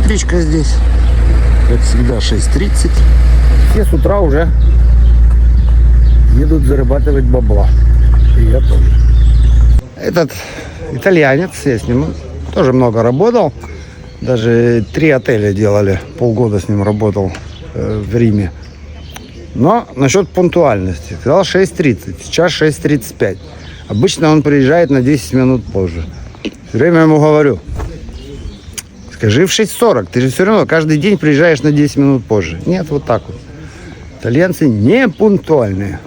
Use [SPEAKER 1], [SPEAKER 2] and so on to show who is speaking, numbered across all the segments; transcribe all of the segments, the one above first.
[SPEAKER 1] электричка здесь. Как всегда, 6:30. Все с утра уже едут зарабатывать бабла. И я тоже. Этот итальянец, я с ним тоже много работал. Даже 3 отеля делали. Полгода с ним работал в Риме. Но насчет пунктуальности. Сказал 6:30. Сейчас 6:35. Обычно он приезжает на 10 минут позже. Все время ему говорю: скажи в 6:40. Ты же все равно каждый день приезжаешь на 10 минут позже. Нет, вот так вот. Итальянцы не пунктуальные.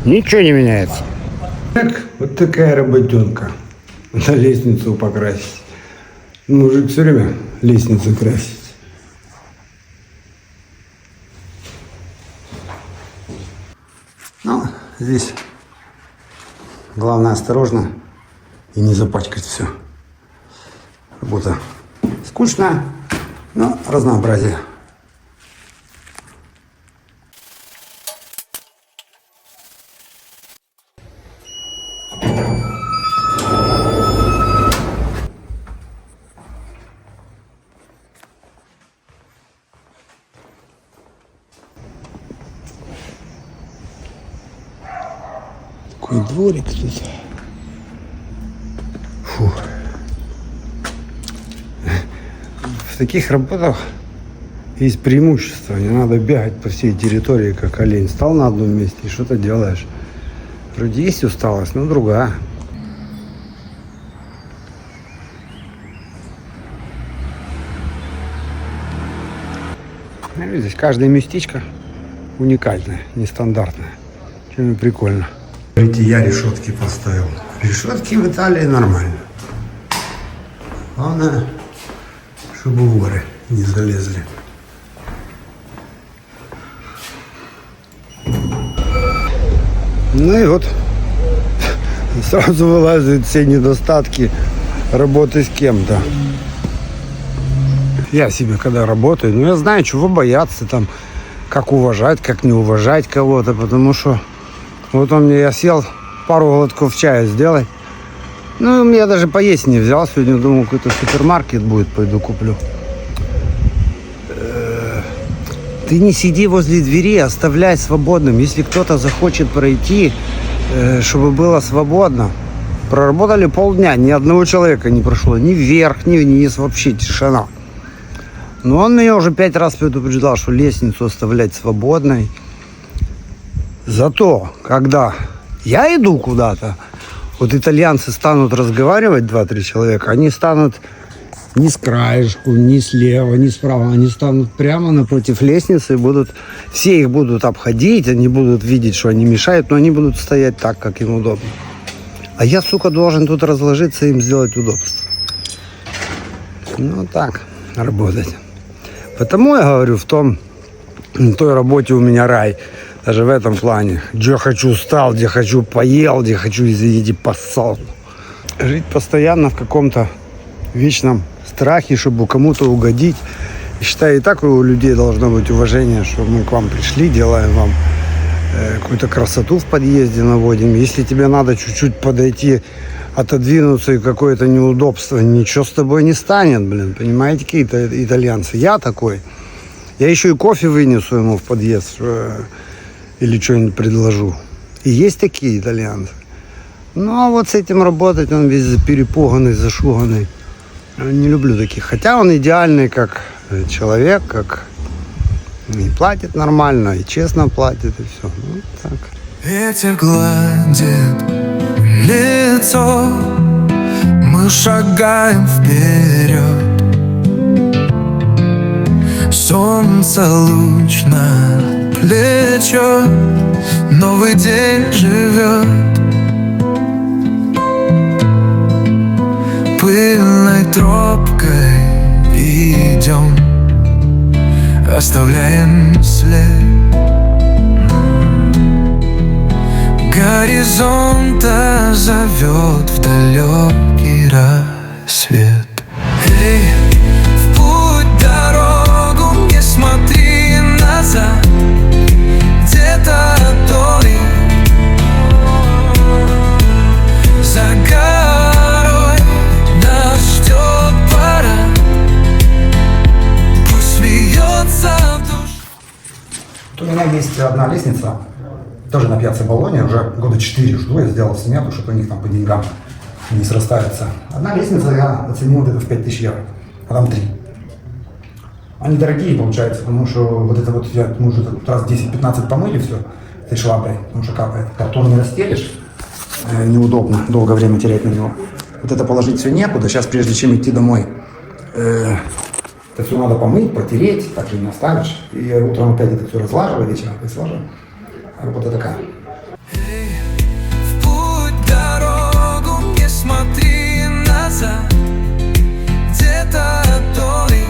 [SPEAKER 1] Ничего не меняется. Так, вот такая работенка. На лестницу покрасить. Мужик все время лестницу красит. Ну, здесь главное осторожно и не запачкать все. Работа скучная, но разнообразие. Такой дворик тут. Фу. В таких работах есть преимущество. Не надо бегать по всей территории, как олень. Стал на одном месте и что-то делаешь. Вроде есть усталость, но другая. Здесь каждое местечко уникальное, нестандартное. Чем и прикольно. Видите, я решетки поставил. Решетки в Италии нормально. Главное, чтобы воры не залезли. Ну и вот сразу вылазят все недостатки работы с кем-то. Я себе когда работаю, ну я знаю, чего бояться там, как уважать, как не уважать кого-то, потому что вот он мне, я сел, пару глотков чая сделай. Ну, я даже поесть не взял. Сегодня думал, какой-то супермаркет будет, пойду куплю. Ты не сиди возле двери, оставляй свободным. Если кто-то захочет пройти, чтобы было свободно. Проработали полдня, ни одного человека не прошло. Ни вверх, ни вниз, вообще тишина. Но он меня уже 5 раз предупреждал, что лестницу оставлять свободной. Зато, когда я иду куда-то, вот итальянцы станут разговаривать, 2-3 человека, они станут ни с краешку, ни слева, ни справа, они станут прямо напротив лестницы, и будут, все их будут обходить, они будут видеть, что они мешают, но они будут стоять так, как им удобно. А я, сука, должен тут разложиться и им сделать удобство. Ну, так работать. Потому я говорю, в той работе у меня рай. Даже в этом плане. Где хочу встал, где хочу поел, где хочу, извините, поссал. Жить постоянно в каком-то вечном страхе, чтобы кому-то угодить. И считаю, и так у людей должно быть уважение, что мы к вам пришли, делаем вам какую-то красоту в подъезде наводим. Если тебе надо чуть-чуть подойти, отодвинуться и какое-то неудобство, ничего с тобой не станет, блин. Понимаете, какие-то итальянцы. Я такой. Я еще и кофе вынесу ему в подъезд, или что-нибудь предложу. И есть такие итальянцы. Ну, а вот с этим работать, он весь перепуганный, зашуганный. Не люблю таких. Хотя он идеальный как человек, как и платит нормально, и честно платит, и все. Ну, так.
[SPEAKER 2] Ветер гладит лицо, мы шагаем вперед. Солнце луч на плечо, новый день живет. Пыльной тропкой идем, оставляем след. Горизонта зовет в далекий рассвет. Эй, в путь дорогу, не смотри назад. Где-то той за горой
[SPEAKER 1] У меня есть одна лестница, тоже на пьяце Болоне, уже года 4 жду, я сделал смету, чтобы у них там по деньгам не срастается. Одна лестница я оценил где-то в 5000 евро, а там 3. Они дорогие, получается, потому что вот это вот мы уже раз 10-15 помыли все этой шваброй, потому что капает. Картон не расстелишь, неудобно долгое время терять на него. Вот это положить все некуда. Сейчас, прежде чем идти домой, это все надо помыть, протереть, так же не оставишь. И утром опять это все разлаживаю, вечером опять сложу. Работа такая.
[SPEAKER 2] В путь дорогу не смотри назад, где-то долей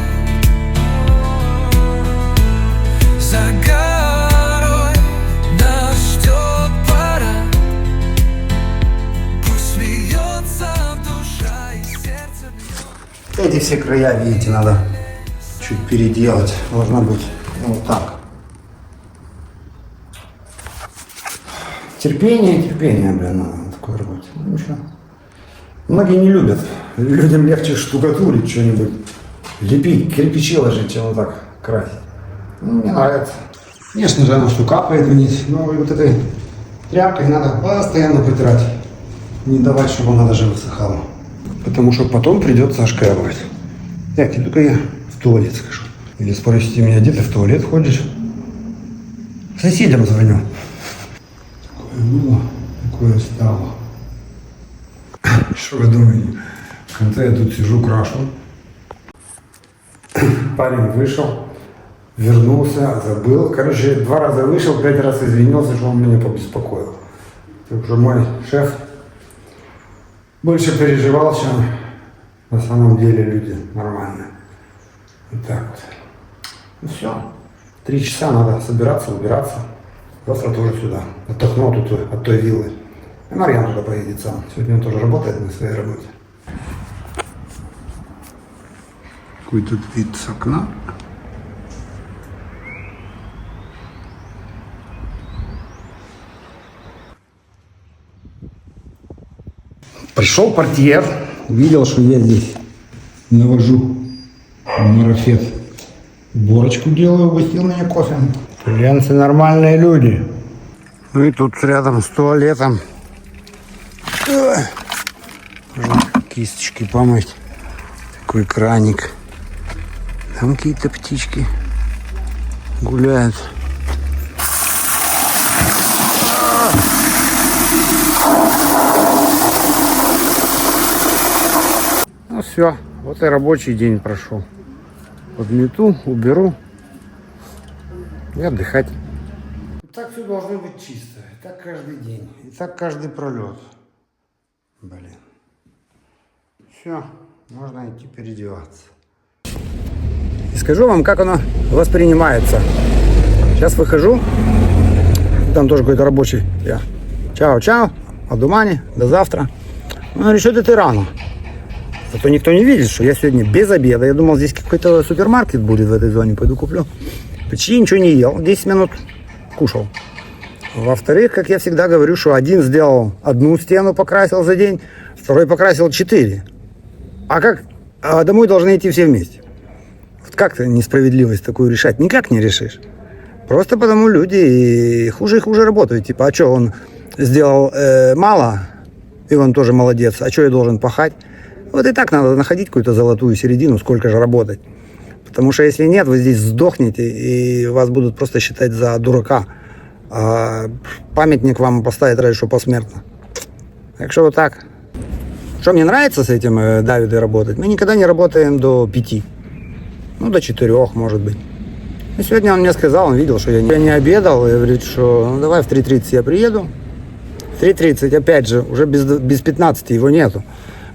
[SPEAKER 2] за горой нас ждет пора. Пусть смеется душа и сердце.
[SPEAKER 1] Эти все края, видите, надо чуть переделать. Должна быть вот так. Терпение, блин, надо на такой работе. Ну, ничего. Многие не любят. Людям легче штукатурить что-нибудь, лепить, кирпичи ложить, чем вот так красить. Ну, мне нравится. Конечно же, оно что капает вниз, но и вот этой тряпкой надо постоянно протирать. Не давать, чтобы она даже высыхала. Потому что потом придется ошкаивать. Так, только я в туалет схожу. Или спросите меня, где ты в туалет ходишь? Соседям звоню. Было, такое стало. Что вы думаете? В конце я тут сижу, крашу. Парень вышел, вернулся, забыл. Короче, 2 раза вышел, 5 раз извинился, что он меня побеспокоил. Так что мой шеф больше переживал, чем на самом деле люди нормальные. Вот так вот. Ну все. 3 часа надо собираться, убираться. Завтра тоже сюда. Отдохну тут от той виллы. И Марьян туда поедет сам. Сегодня он тоже работает на своей работе. Какой тут вид с окна. Пришел портьер, видел, что я здесь навожу марафет. Уборочку делаю, угостил меня кофе. Итальянцы нормальные люди. Ну и тут рядом с туалетом можно кисточки помыть. Такой краник. Там какие-то птички гуляют. Ну все, вот и рабочий день прошел. Подмету, уберу и отдыхать. Так все должно быть чисто. И так каждый день. И так каждый пролет. Блин. Все, можно идти переодеваться. И скажу вам, как оно воспринимается. Сейчас выхожу. Там тоже какой-то рабочий. Я. Чао-чао. Адумани. До завтра. Он говорит, что ты рано. Зато никто не видит, что я сегодня без обеда. Я думал, здесь какой-то супермаркет будет в этой зоне. Пойду куплю. Почти ничего не ел. 10 минут кушал. Во-вторых, как я всегда говорю, что один сделал 1 стену, покрасил за день, второй покрасил 4. А домой должны идти все вместе. Вот как ты несправедливость такую решать? Никак не решишь. Просто потому люди и хуже работают. Типа, а что, он сделал мало, и он тоже молодец. А что я должен пахать? Вот и так надо находить какую-то золотую середину, сколько же работать. Потому что если нет, вы здесь сдохнете, и вас будут просто считать за дурака. А памятник вам поставят разве что посмертно. Так что вот так. Что мне нравится с этим Давидом работать? Мы никогда не работаем до 5. Ну, до 4, может быть. И сегодня он мне сказал, он видел, что я не обедал. И говорит, что ну, давай в 3:30 я приеду. В 3:30, опять же, уже без 15 его нету.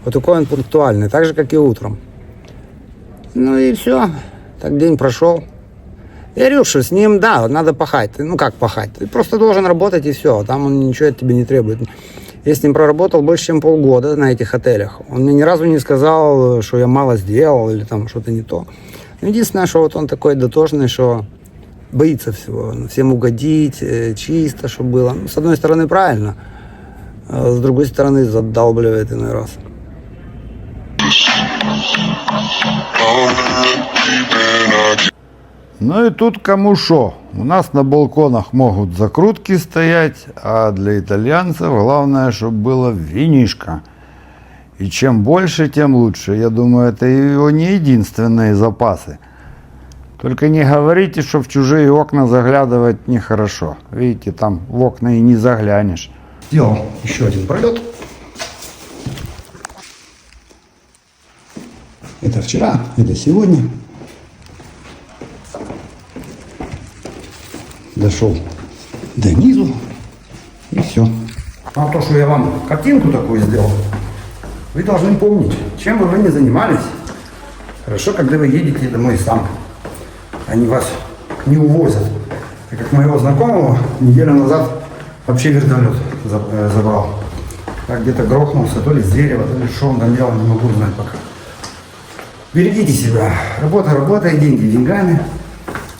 [SPEAKER 1] Вот такой он пунктуальный, так же, как и утром. Ну и все. Так день прошел. Я говорю, что с ним, да, надо пахать. Ну как пахать? Ты просто должен работать и все. Там он ничего от тебя не требует. Я с ним проработал больше, чем полгода на этих отелях. Он мне ни разу не сказал, что я мало сделал или там что-то не то. Единственное, что вот он такой дотошный, что боится всего. Всем угодить, чисто, чтобы было. Ну, с одной стороны, правильно. А с другой стороны, задалбливает иной раз.
[SPEAKER 3] Ну и тут кому шо. У нас на балконах могут закрутки стоять, а для итальянцев главное, чтобы было винишко. И чем больше, тем лучше. Я думаю, это его не единственные запасы. Только не говорите, что в чужие окна заглядывать нехорошо. Видите, там в окна и не заглянешь.
[SPEAKER 1] Сделал еще один пролет. Это вчера, это сегодня. Дошел до низу и все. А то, что я вам картинку такую сделал, вы должны помнить, чем бы вы ни занимались. Хорошо, когда вы едете домой сам. Они вас не увозят. И как моего знакомого неделю назад вообще вертолет забрал. Так где-то грохнулся, то ли с дерева, то ли что он там делал, не могу знать пока. Берегите себя. Работа работой, деньги деньгами.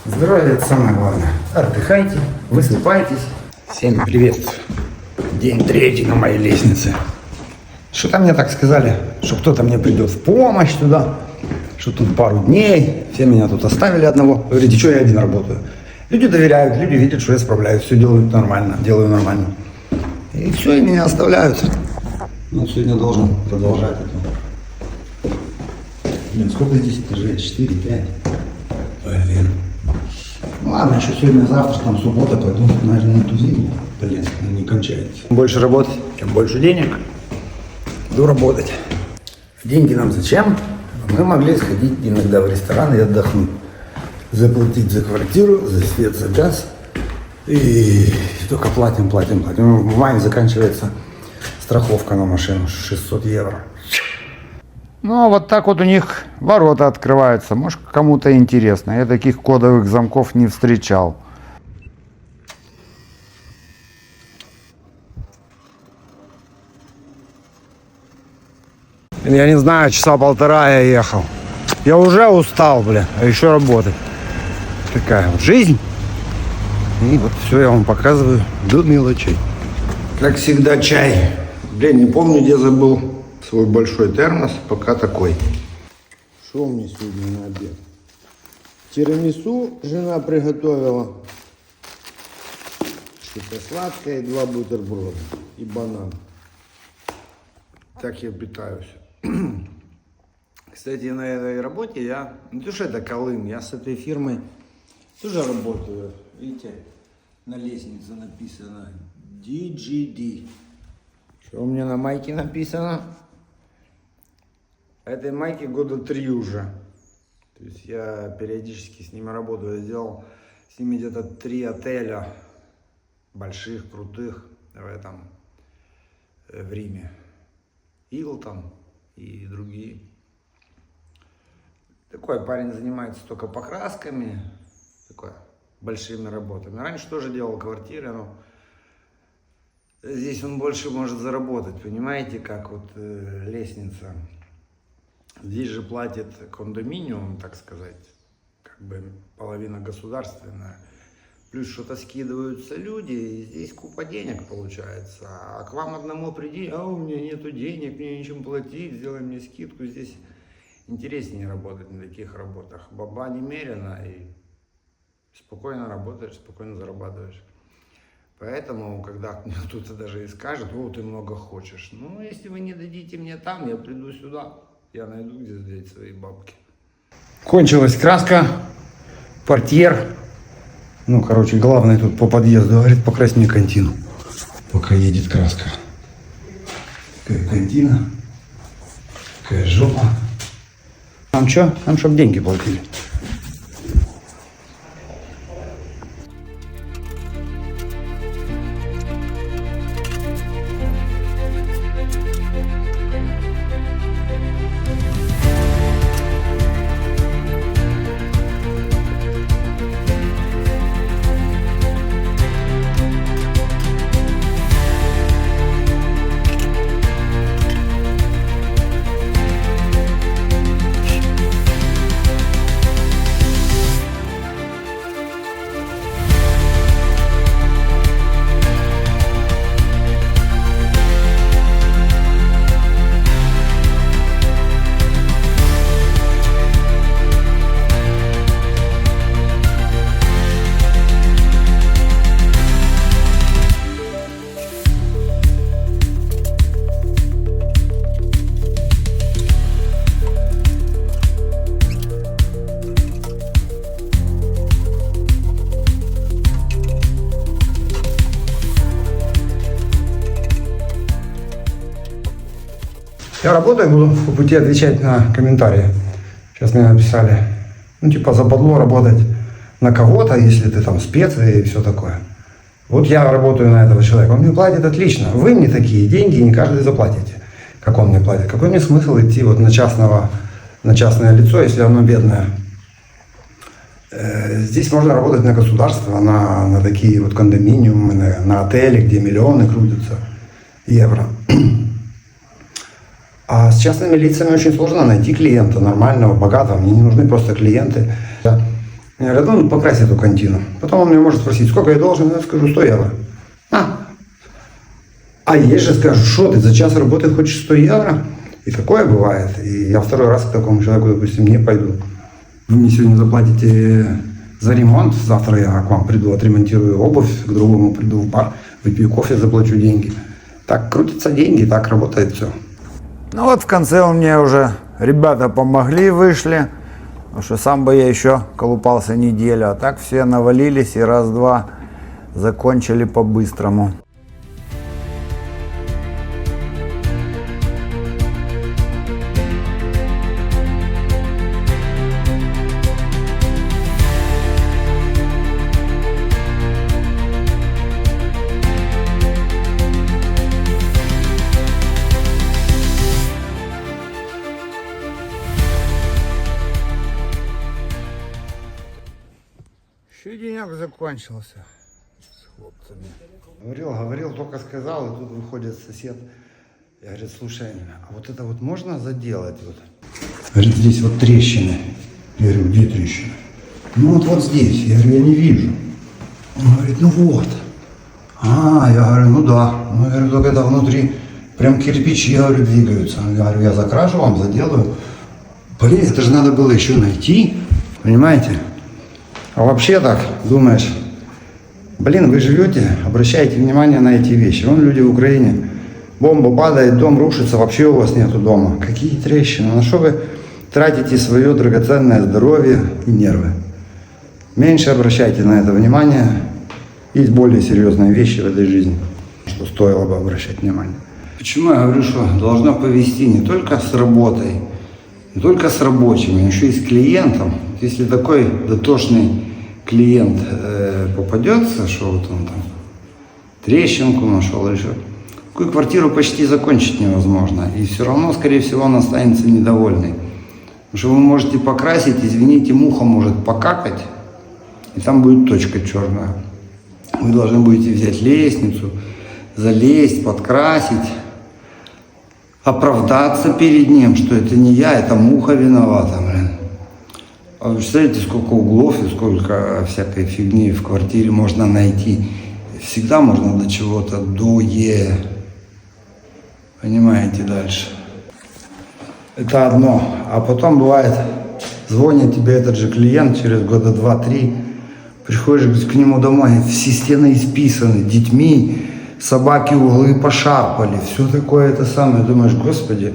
[SPEAKER 1] Здоровье — это самое главное. Отдыхайте, высыпайтесь. Всем привет. День третий на моей лестнице. Что-то мне так сказали, что кто-то мне придет в помощь туда, что тут пару дней. Все меня тут оставили одного. Говорите, что я один работаю. Люди доверяют, люди видят, что я справляюсь, все делаю нормально, И все, и меня оставляют. Ну, сегодня должен продолжать это. Блин, сколько здесь этажей? 4, 5. Блин. Ну ладно, еще сегодня-завтра, там суббота, пойду, наверное, на тузину. Блин, не кончается. Чем больше работать, тем больше денег. Иду работать. Деньги нам зачем? Мы могли сходить иногда в ресторан и отдохнуть. Заплатить за квартиру, за свет, за газ. И только платим. В мае заканчивается страховка на машину, 600 евро.
[SPEAKER 3] Ну, а вот так вот у них ворота открываются. Может, кому-то интересно. Я таких кодовых замков не встречал.
[SPEAKER 1] Я не знаю, часа полтора я ехал. Я уже устал, бля, а еще работать. Такая вот жизнь. И вот все я вам показываю до мелочей. Как всегда, чай. Блин, не помню, где забыл свой большой термос, пока такой. Что мне сегодня на обед? Тирамису жена приготовила. Что-то сладкое, 2 бутерброда и банан. Так я питаюсь. Кстати, на этой работе я, не то что это Колым, я с этой фирмой тоже работаю. Видите, на лестнице написано DGD. Что у меня на майке написано? Этой майке года 3 уже. То есть я периодически с ними работаю. Я сделал с ними где-то 3 отеля больших, крутых в Риме. Hilton и другие. Такой парень занимается только покрасками, большими работами. Раньше тоже делал квартиры, но здесь он больше может заработать, понимаете, как вот лестница. Здесь же платит кондоминиум, так сказать, как бы половина государственная. Плюс что-то скидываются люди, и здесь купа денег получается. А к вам одному приди, а у меня нету денег, мне нечем платить, сделай мне скидку. Здесь интереснее работать на таких работах. Баба немерено, и спокойно работаешь, спокойно зарабатываешь. Поэтому, когда кто-то даже и скажет, о, ты много хочешь. Ну, если вы не дадите мне там, я приду сюда, я найду, где взять свои бабки. Кончилась краска, портьер. Ну, короче, главное тут по подъезду, говорит, покрась мне кантину, пока едет краска. Такая кантина, такая жопа. Нам что? Нам чтоб деньги платили. Я работаю, буду по пути отвечать на комментарии. Сейчас мне написали, ну типа западло работать на кого-то, если ты там спец и все такое. Вот я работаю на этого человека, он мне платит отлично. Вы мне такие деньги не каждый заплатите, как он мне платит. Какой мне смысл идти вот на частное лицо, если оно бедное? Здесь можно работать на государство, на такие вот кондоминиумы, на отели, где миллионы крутятся евро. А с частными лицами очень сложно найти клиента нормального, богатого. Мне не нужны просто клиенты. Мне говорят, ну покрась эту картину. Потом он меня может спросить, сколько я должен, я скажу 100 евро. А есть же, скажу, что ты за час работы хочешь 100 евро? И такое бывает. И я второй раз к такому человеку, допустим, не пойду. Вы мне сегодня заплатите за ремонт, завтра я к вам приду, отремонтирую обувь, к другому приду в бар, выпью кофе, заплачу деньги. Так крутятся деньги, так работает все.
[SPEAKER 3] Ну вот в конце у меня уже ребята помогли, вышли. Потому что сам бы я еще колупался неделю, а так все навалились и раз-два закончили по-быстрому.
[SPEAKER 1] Еще денек закончился с хлопцами. Говорил, только сказал, и тут выходит сосед. Я говорю, слушай, а вот это вот можно заделать? Вот? Говорит, здесь вот трещины. Я говорю, где трещины? Ну вот здесь. Я говорю, я не вижу. Он говорит, ну вот. Я говорю, ну да. Ну, я говорю, только это внутри прям кирпичи, я говорю, двигаются. Я говорю, я закрашу вам, заделаю. Блин, это же надо было еще найти. Понимаете? А вообще так, думаешь, блин, вы живете, обращайте внимание на эти вещи. Вон люди в Украине, бомба падает, дом рушится, вообще у вас нету дома. Какие трещины? На что вы тратите свое драгоценное здоровье и нервы? Меньше обращайте на это внимание. Есть более серьезные вещи в этой жизни, что стоило бы обращать внимание. Почему я говорю, что должно повести не только с работой, не только с рабочими, но еще и с клиентом. Если такой дотошный клиент попадется, что вот он там трещинку нашел или что, такую квартиру почти закончить невозможно. И все равно, скорее всего, он останется недовольный. Потому что вы можете покрасить, извините, муха может покакать, и там будет точка черная. Вы должны будете взять лестницу, залезть, подкрасить, оправдаться перед ним, что это не я, это муха виновата, блин. А вы представляете, сколько углов и сколько всякой фигни в квартире можно найти. Всегда можно до чего-то Понимаете, дальше. Это одно. А потом бывает, звонит тебе этот же клиент через года 2-3, приходишь к нему домой, все стены исписаны детьми, собаки углы пошарпали, все такое это самое. Думаешь, господи,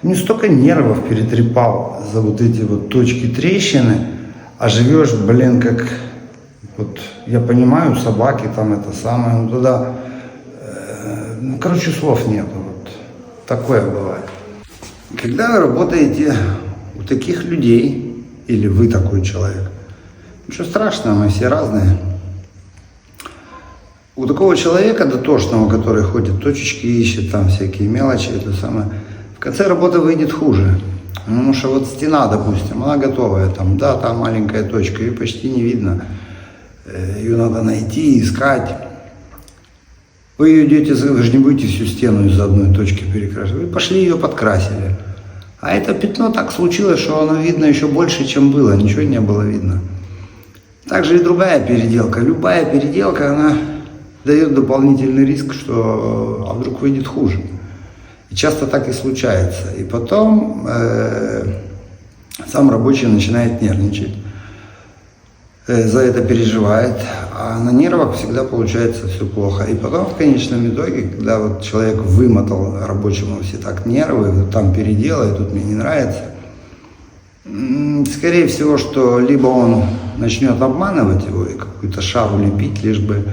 [SPEAKER 1] ты мне столько нервов перетрепал за вот эти вот точки трещины, а живешь, блин, как, вот я понимаю, собаки там это самое, ну туда, короче, слов нету, вот такое бывает. Когда вы работаете у таких людей, или вы такой человек, ничего страшного, мы все разные. У такого человека дотошного, который ходит, точечки ищет, там всякие мелочи, это самое, в конце работа выйдет хуже. Потому что вот стена, допустим, она готовая, там, да, там маленькая точка, ее почти не видно. Ее надо найти, искать. Вы ее идете, вы же не будете всю стену из одной точки перекрашивать. Вы пошли ее подкрасили. А это пятно так случилось, что оно видно еще больше, чем было. Ничего не было видно. Также и другая переделка. Любая переделка, она дает дополнительный риск, что вдруг выйдет хуже. И часто так и случается. И потом сам рабочий начинает нервничать. За это переживает, а на нервах всегда получается все плохо. И потом в конечном итоге, когда вот человек вымотал рабочему все так нервы, вот там переделай, тут мне не нравится, скорее всего, что либо он начнет обманывать его и какую-то шару лепить, лишь бы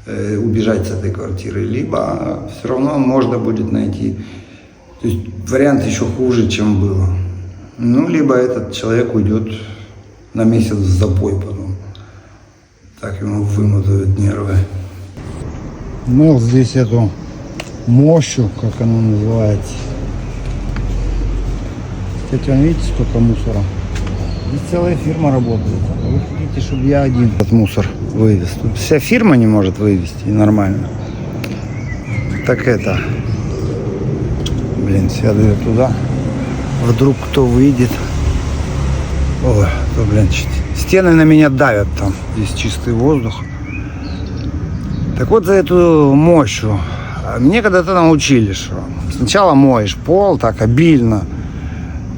[SPEAKER 1] убежать с этой квартиры, либо все равно можно будет найти То есть вариант еще хуже, чем было. Ну, либо этот человек уйдет на месяц в запой потом. Так ему вымотают нервы.
[SPEAKER 3] Мыл здесь эту мощу, как она называется. Кстати, вон, видите, сколько мусора? Здесь целая фирма работает. А вы хотите, чтобы я один этот мусор вывез? Тут вся фирма не может вывезти, и нормально. Так это... Блин, сяду я туда. Вдруг кто выйдет. Ой, то, блин, стены на меня давят там. Здесь чистый воздух. Так вот за эту мощу. Мне когда-то научили, что сначала моешь пол так обильно.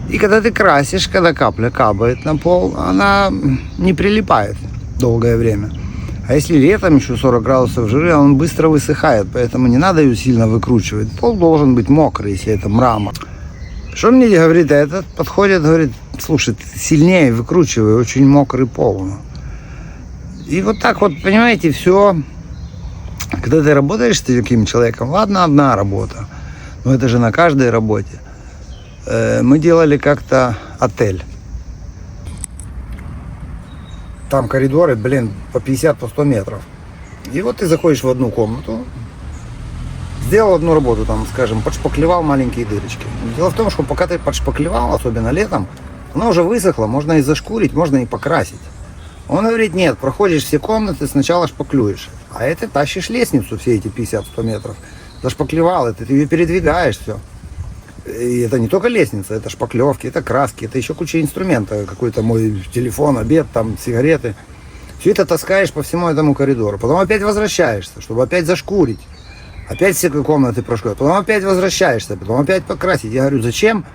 [SPEAKER 3] И когда ты красишь, когда капля капает на пол, она не прилипает долгое время. А если летом еще 40 градусов жары, он быстро высыхает, поэтому не надо ее сильно выкручивать. Пол должен быть мокрый, если это мрамор. Что мне говорит, а этот подходит, говорит, слушай, ты сильнее выкручивай, очень мокрый пол. И вот так вот, понимаете, все. Когда ты работаешь с таким человеком, ладно, одна работа, но это же на каждой работе. Мы делали как-то отель. Там коридоры, блин, по 50, по 100 метров. И вот ты заходишь в одну комнату, сделал одну работу, там, скажем, подшпаклевал маленькие дырочки. Дело в том, что пока ты подшпаклевал, особенно летом, она уже высохла, можно и зашкурить, можно и покрасить. Он говорит, нет, проходишь все комнаты, сначала шпаклюешь. А это тащишь лестницу все эти 50-100 метров. Зашпаклевал, это ты ее передвигаешь все. И это не только лестница, это шпаклевки, это краски, это еще куча инструмента, какой-то мой телефон, обед, там, сигареты. Все это таскаешь по всему этому коридору. Потом опять возвращаешься, чтобы опять зашкурить. Опять все комнаты прошкурить. Потом опять возвращаешься, потом опять покрасить. Я говорю, зачем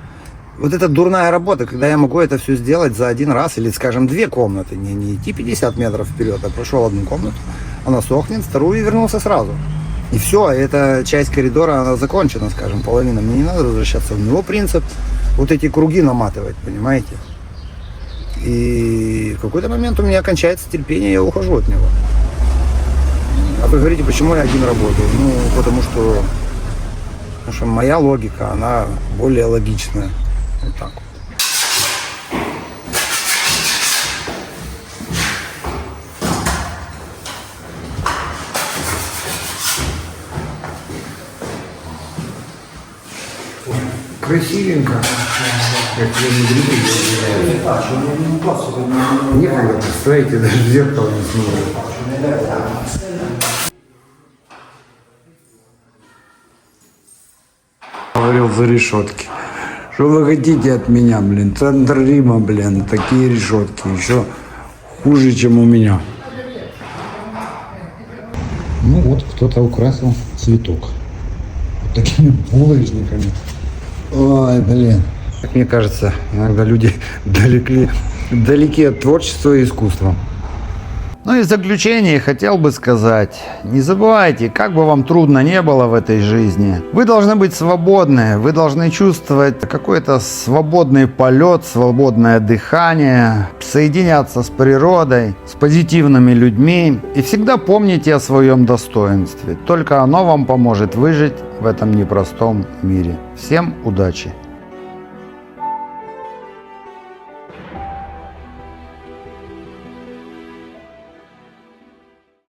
[SPEAKER 3] вот эта дурная работа, когда я могу это все сделать за один раз или, скажем, две комнаты. Не идти 50 метров вперед, а прошел одну комнату, она сохнет, вторую и вернулся сразу. И все, эта часть коридора, она закончена, скажем, половина. Мне не надо возвращаться. У него принцип вот эти круги наматывать, понимаете? И в какой-то момент у меня кончается терпение, я ухожу от него. А вы говорите, почему я один работаю? Ну, потому что моя логика, она более логичная. Вот так вот. Красивенько. Некогда, представляете, даже в зеркало не смотрю. Говорил за решетки. Что вы хотите от меня, блин? Центр Рима, блин, такие решетки. Еще хуже, чем у меня. Ну вот, кто-то украсил цветок. Вот такими булыжниками. Ой, блин.
[SPEAKER 1] Как мне кажется, иногда люди далеки от творчества и искусства.
[SPEAKER 3] Ну и в заключение хотел бы сказать, не забывайте, как бы вам трудно не было в этой жизни, вы должны быть свободны, вы должны чувствовать какой-то свободный полет, свободное дыхание, соединяться с природой, с позитивными людьми и всегда помните о своем достоинстве. Только оно вам поможет выжить в этом непростом мире. Всем удачи!